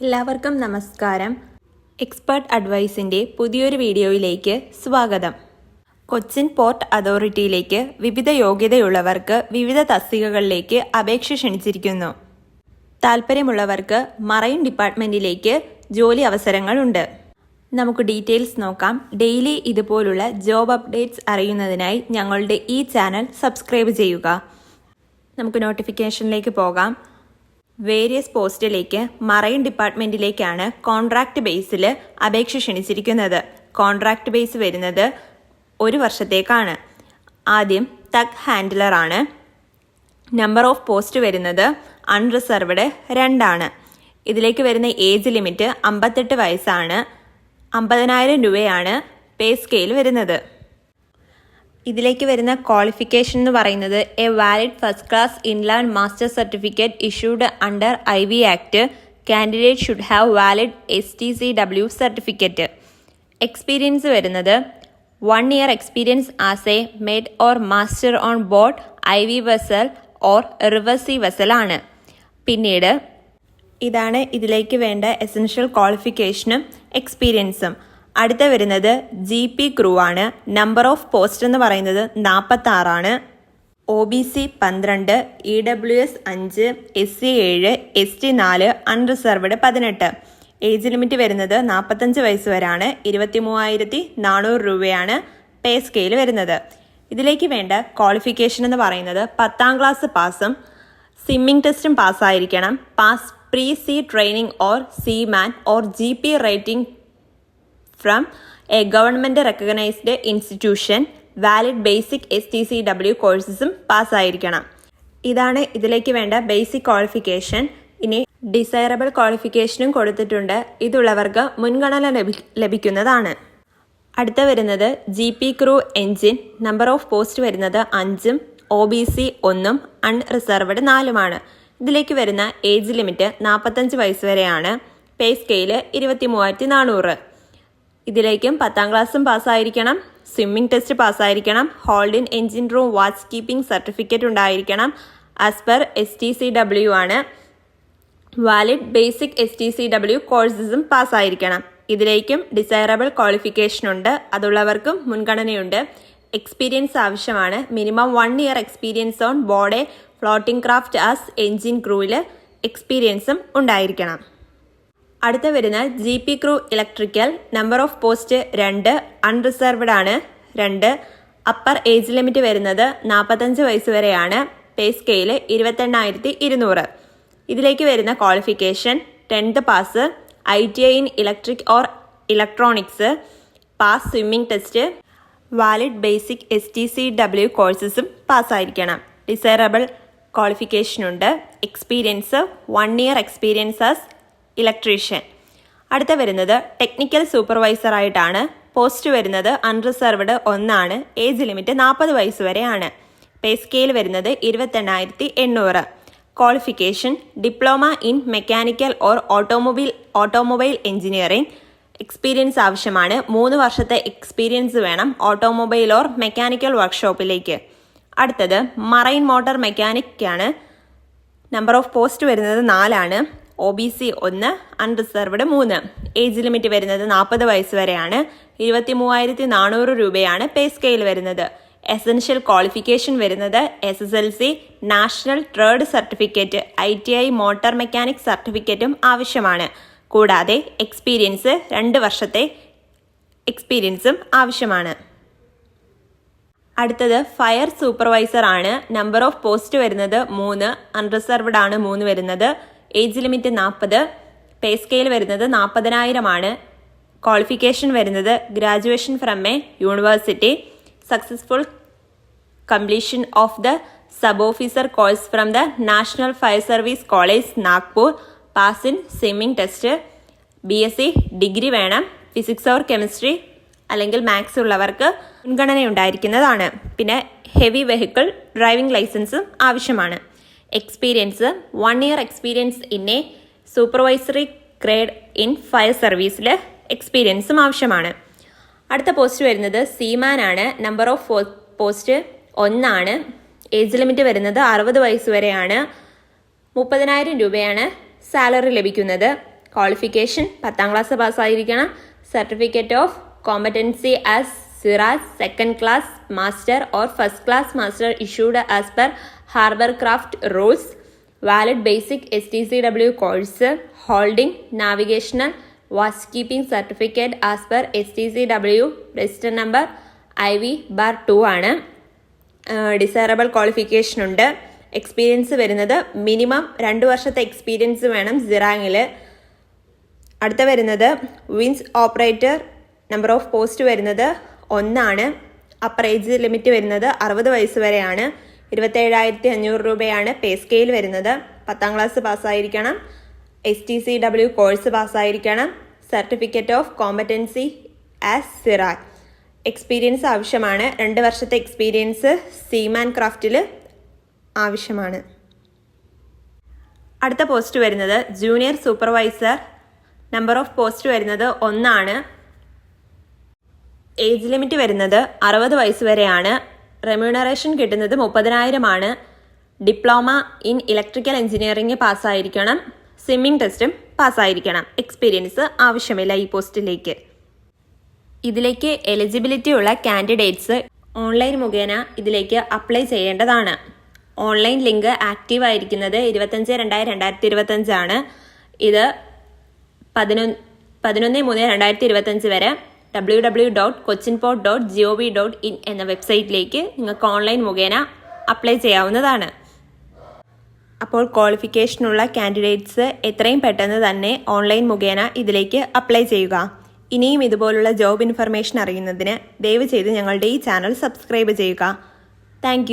എല്ലാവർക്കും നമസ്കാരം. എക്സ്പേർട്ട് അഡ്വൈസിൻ്റെ പുതിയൊരു വീഡിയോയിലേക്ക് സ്വാഗതം. കൊച്ചിൻ പോർട്ട് അതോറിറ്റിയിലേക്ക് വിവിധ യോഗ്യതയുള്ളവർക്ക് വിവിധ തസ്തികകളിലേക്ക് അപേക്ഷ ക്ഷണിച്ചിരിക്കുന്നു. താൽപ്പര്യമുള്ളവർക്ക് മറൈൻ ഡിപ്പാർട്ട്മെൻറ്റിലേക്ക് ജോലി അവസരങ്ങളുണ്ട്. നമുക്ക് ഡീറ്റെയിൽസ് നോക്കാം. ഡെയിലി ഇതുപോലുള്ള ജോബ് അപ്ഡേറ്റ്സ് അറിയുന്നതിനായി ഞങ്ങളുടെ ഈ ചാനൽ സബ്സ്ക്രൈബ് ചെയ്യുക. നമുക്ക് നോട്ടിഫിക്കേഷനിലേക്ക് പോകാം. വേരിയസ് പോസ്റ്റിലേക്ക് മറൈൻ ഡിപ്പാർട്ട്മെൻറ്റിലേക്കാണ് കോൺട്രാക്റ്റ് ബേസിൽ അപേക്ഷ ക്ഷണിച്ചിരിക്കുന്നത്. കോൺട്രാക്റ്റ് ബേസ് വരുന്നത് 1 വർഷത്തേക്കാണ്. ആദ്യം ടഗ് ഹാൻഡിലറാണ്. നമ്പർ ഓഫ് പോസ്റ്റ് വരുന്നത് അൺറിസർവ്ഡ് 2 ആണ്. ഇതിലേക്ക് വരുന്ന ഏജ് ലിമിറ്റ് 58 വയസ്സാണ്. 50,000 രൂപയാണ് പേ സ്കെയിൽ വരുന്നത്. ഇതിലേക്ക് വരുന്ന ക്വാളിഫിക്കേഷൻ എന്ന് പറയുന്നത് a valid first class inland master certificate issued under IV act. Candidate should have valid STCW certificate. Experience വരുന്നത് 1 year experience as a mate or master on board IV vessel or river sea vessel ആണ്. പിന്നീട് ഇതാണ് ഇതിലേക്ക് വേണ്ട essential ക്വാളിഫിക്കേഷനും എക്സ്പീരിയൻസും. അടുത്ത വരുന്നത് GP crew ആണ്. നമ്പർ ഓഫ് പോസ്റ്റ് എന്ന് പറയുന്നത് 46 ആണ്. OBC 12, EWS 5, SC 7, ST 4, unreserved 18. Age limit വരുന്നത് 45 വയസ്സ് വരെയാണ്. 23,400 രൂപയാണ് പേ സ്കെയിൽ വരുന്നത്. ഇതിലേക്ക് വേണ്ട ക്വാളിഫിക്കേഷൻ എന്ന് പറയുന്നത് 10ാം ക്ലാസ് പാസും സ്വിമ്മിംഗ് ടെസ്റ്റും പാസ്സായിരിക്കണം. Pass pre sea training or seaman or GP rating from a government recognised institution. Valid basic STCW കോഴ്സസും പാസ്സായിരിക്കണം. ഇതാണ് ഇതിലേക്ക് വേണ്ട ബേസിക് ക്വാളിഫിക്കേഷൻ. ഇനി ഡിസൈറബിൾ ക്വാളിഫിക്കേഷനും കൊടുത്തിട്ടുണ്ട്. ഇതുള്ളവർക്ക് മുൻഗണന ലഭിക്കുന്നതാണ്. അടുത്ത വരുന്നത് GP crew engine. Number of post വരുന്നത് 5ഉം OBC 1ഉം അൺറിസർവ്ഡ് 4ഉമാണ്. ഇതിലേക്ക് വരുന്ന ഏജ് ലിമിറ്റ് 45 വയസ്സ് വരെയാണ്. Pay scale 23,400. ഇതിലേക്കും 10ാം ക്ലാസ്സും പാസ്സായിരിക്കണം. സ്വിമ്മിംഗ് ടെസ്റ്റ് പാസ്സായിരിക്കണം. Hold in engine room watch keeping certificate ഉണ്ടായിരിക്കണം. ആസ് പെർ STCW ആണ്. വാലിഡ് ബേസിക് STCW കോഴ്സസും പാസ്സായിരിക്കണം. ഇതിലേക്കും ഡിസൈറബിൾ ക്വാളിഫിക്കേഷൻ ഉണ്ട്. അതുള്ളവർക്കും മുൻഗണനയുണ്ട്. എക്സ്പീരിയൻസ് ആവശ്യമാണ്. Minimum 1 year experience on board floating craft as engine ക്രൂവിൽ എക്സ്പീരിയൻസും ഉണ്ടായിരിക്കണം. അടുത്ത വരുന്ന GP crew electrical. Number of post 2, unreserved ആണ് 2. അപ്പർ ഏജ് ലിമിറ്റ് വരുന്നത് 45 വയസ്സ് വരെയാണ്. Pay scale 28,200. ഇതിലേക്ക് വരുന്ന qualification 10th pass, ITI in electric or electronics, pass swimming test, valid basic STCW കോഴ്സസും പാസ്സായിരിക്കണം. ഡിസൈറബിൾ ക്വാളിഫിക്കേഷനുണ്ട്. Experience 1 year experience as electrician. അടുത്ത വരുന്നത് ടെക്നിക്കൽ സൂപ്പർവൈസർ ആയിട്ടാണ്. പോസ്റ്റ് വരുന്നത് അൺറിസർവ്ഡ് 1 ആണ്. ഏജ് ലിമിറ്റ് 40 വയസ്സ് വരെയാണ്. പേ സ്കെയിൽ വരുന്നത് 28,800. Qualification diploma in mechanical or automobile engineering. Experience ആവശ്യമാണ്. 3 വർഷത്തെ എക്സ്പീരിയൻസ് വേണം ഓട്ടോമൊബൈൽ ഓർ മെക്കാനിക്കൽ വർക്ക്ഷോപ്പിലേക്ക്. അടുത്തത് മറൈൻ മോട്ടോർ മെക്കാനിക് ആണ്. നമ്പർ ഓഫ് പോസ്റ്റ് വരുന്നത് 4 ആണ്. OBC 1, unreserved 3. ഏജ് ലിമിറ്റ് വരുന്നത് 40 വയസ്സ് വരെയാണ്. 23,400 രൂപയാണ് പേ സ്കെയിൽ വരുന്നത്. എസൻഷ്യൽ ക്വാളിഫിക്കേഷൻ വരുന്നത് SSLC, national trade certificate, ITI motor mechanic സർട്ടിഫിക്കറ്റും ആവശ്യമാണ്. കൂടാതെ എക്സ്പീരിയൻസ് 2 വർഷത്തെ എക്സ്പീരിയൻസും ആവശ്യമാണ്. അടുത്തത് ഫയർ സൂപ്പർവൈസർ ആണ്. നമ്പർ ഓഫ് പോസ്റ്റ് വരുന്നത് 3, അൺറിസർവ്ഡ് ആണ് 3 വരുന്നത്. Age limit 40. പേ സ്കെയിൽ വരുന്നത് 40,000 ആണ്. ക്വാളിഫിക്കേഷൻ വരുന്നത് graduation from A university, successful completion of the sub officer course from the national fire service college Nagpur, pass in swimming test. BSc degree വേണം. Physics or chemistry അല്ലെങ്കിൽ maths ഉള്ളവർക്ക് മുൻഗണന ഉണ്ടായിരിക്കുന്നതാണ്. പിന്നെ heavy vehicle driving ലൈസൻസും ആവശ്യമാണ്. Experience 1 year experience in A supervisory grade in fire സർവീസിൽ എക്സ്പീരിയൻസും ആവശ്യമാണ്. അടുത്ത പോസ്റ്റ് വരുന്നത് സീമാൻ ആണ്. നമ്പർ ഓഫ് പോസ്റ്റ് 1 ആണ്. ഏജ് ലിമിറ്റ് വരുന്നത് 60 വയസ്സ് വരെയാണ്. 30,000 രൂപയാണ് സാലറി ലഭിക്കുന്നത്. ക്വാളിഫിക്കേഷൻ 10ാം ക്ലാസ് പാസ്സായിരിക്കണം. സർട്ടിഫിക്കറ്റ് ഓഫ് കോമ്പറ്റൻസി ആസ് സിറാജ് second class master or first class master issued as per harbour craft rules. Valid basic STCW course. Holding navigational watch keeping certificate as per STCW register number IV-2 ആണ്. Desirable qualification ഉണ്ട്. Experience വരുന്നത് minimum 2 വർഷത്തെ experience വേണം സിറാങ്ങിൽ. അടുത്ത വരുന്നത് winch operator. Number of post വരുന്നത് 1 ആണ്. അപ്പർ ഏജ് ലിമിറ്റ് വരുന്നത് 60 വയസ്സ് വരെയാണ്. 27,500 രൂപയാണ് പേ സ്കെയിൽ വരുന്നത്. 10ാം ക്ലാസ് പാസ്സായിരിക്കണം. STCW കോഴ്സ് പാസ്സായിരിക്കണം. സർട്ടിഫിക്കറ്റ് ഓഫ് കോമ്പറ്റൻസി ആസ് സിറാജ്. എക്സ്പീരിയൻസ് ആവശ്യമാണ്. 2 വർഷത്തെ എക്സ്പീരിയൻസ് സീമാൻ ക്രാഫ്റ്റിൽ ആവശ്യമാണ്. അടുത്ത പോസ്റ്റ് വരുന്നത് junior supervisor. Number of post വരുന്നത് 1 ആണ്. ഏജ് ലിമിറ്റ് വരുന്നത് 60 വയസ്സ് വരെയാണ്. റെമ്യൂണറേഷൻ കിട്ടുന്നത് 30,000 ആണ്. ഡിപ്ലോമ ഇൻ ഇലക്ട്രിക്കൽ എഞ്ചിനീയറിംഗ് പാസ്സായിരിക്കണം. സ്വിമ്മിംഗ് ടെസ്റ്റും പാസ്സായിരിക്കണം. എക്സ്പീരിയൻസ് ആവശ്യമില്ല ഈ പോസ്റ്റിലേക്ക്. ഇതിലേക്ക് എലിജിബിലിറ്റി ഉള്ള കാൻഡിഡേറ്റ്സ് ഓൺലൈൻ മുഖേന ഇതിലേക്ക് അപ്ലൈ ചെയ്യേണ്ടതാണ്. ഓൺലൈൻ ലിങ്ക് ആക്റ്റീവ് ആയിരിക്കുന്നത് 25/2/2025 ആണ്. ഇത് 11/3/2025 വരെ www.cochinport.gov.in എന്ന വെബ്സൈറ്റിലേക്ക് നിങ്ങൾക്ക് ഓൺലൈൻ മുഖേന അപ്ലൈ ചെയ്യാവുന്നതാണ്. അപ്പോൾ ക്വാളിഫിക്കേഷനുള്ള കാൻഡിഡേറ്റ്സ് എത്രയും പെട്ടെന്ന് തന്നെ ഓൺലൈൻ മുഖേന ഇതിലേക്ക് അപ്ലൈ ചെയ്യുക. ഇനിയും ഇതുപോലുള്ള ജോബ് ഇൻഫർമേഷൻ അറിയുന്നതിന് ദയവ് ചെയ്ത് ഞങ്ങളുടെ ഈ ചാനൽ സബ്സ്ക്രൈബ് ചെയ്യുക. താങ്ക്